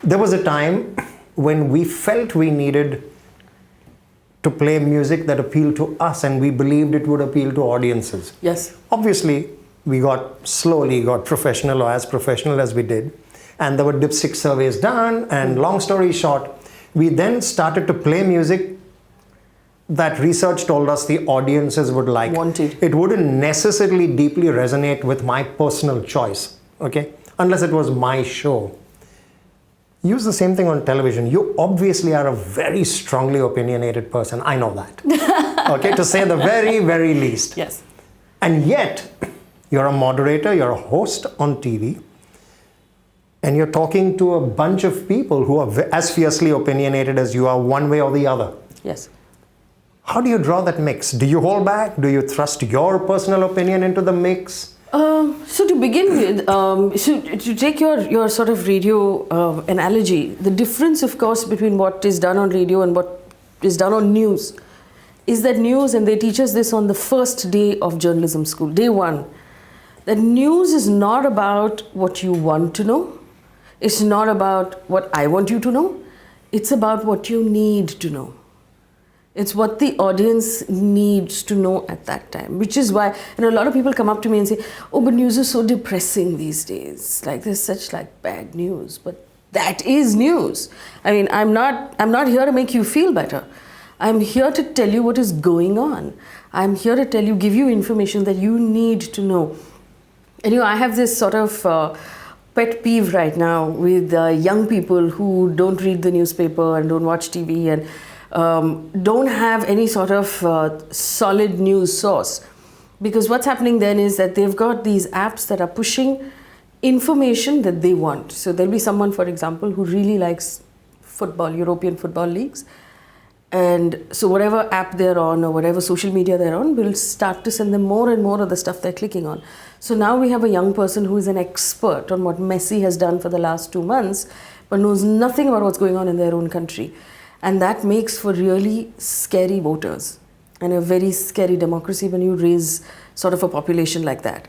there was a time when we felt we needed to play music that appealed to us, and we believed it would appeal to audiences. Yes. Obviously, we slowly got professional, or as professional as we did, and there were dipstick surveys done, and long story short, we then started to play music that research told us the audiences would like. Wanted. It wouldn't necessarily deeply resonate with my personal choice, okay? Unless it was my show. Use the same thing on television. You obviously are a very strongly opinionated person. I know that. Okay, to say the very, very least. Yes. And yet, you're a moderator, you're a host on TV, and you're talking to a bunch of people who are as fiercely opinionated as you are, one way or the other. Yes. How do you draw that mix? Do you hold back? Do you thrust your personal opinion into the mix? So to begin with, to take your sort of radio analogy, the difference, of course, between what is done on radio and what is done on news is that news, and they teach us this on the first day of journalism school, day one, that news is not about what you want to know. It's not about what I want you to know. It's about what you need to know. It's what the audience needs to know at that time, which is why, a lot of people come up to me and say, oh, but news is so depressing these days. Like, there's such bad news, but that is news. I mean, I'm not here to make you feel better. I'm here to tell you what is going on. I'm here to give you information that you need to know. And I have this sort of pet peeve right now with young people who don't read the newspaper and don't watch TV and don't have any sort of solid news source. Because what's happening then is that they've got these apps that are pushing information that they want. So there'll be someone, for example, who really likes football, European football leagues. And so whatever app they're on or whatever social media they're on will start to send them more and more of the stuff they're clicking on. So now we have a young person who is an expert on what Messi has done for the last 2 months, but knows nothing about what's going on in their own country. And that makes for really scary voters and a very scary democracy when you raise sort of a population like that.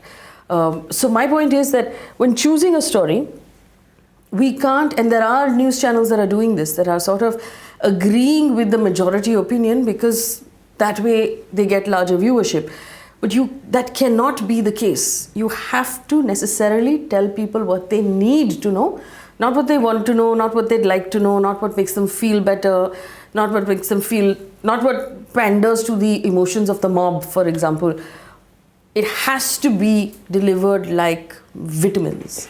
So my point is that when choosing a story, we can't, and there are news channels that are doing this, that are sort of agreeing with the majority opinion because that way they get larger viewership. But that cannot be the case. You have to necessarily tell people what they need to know. Not what they want to know, not what they'd like to know, not what makes them feel better, not what panders to the emotions of the mob, for example. It has to be delivered like vitamins.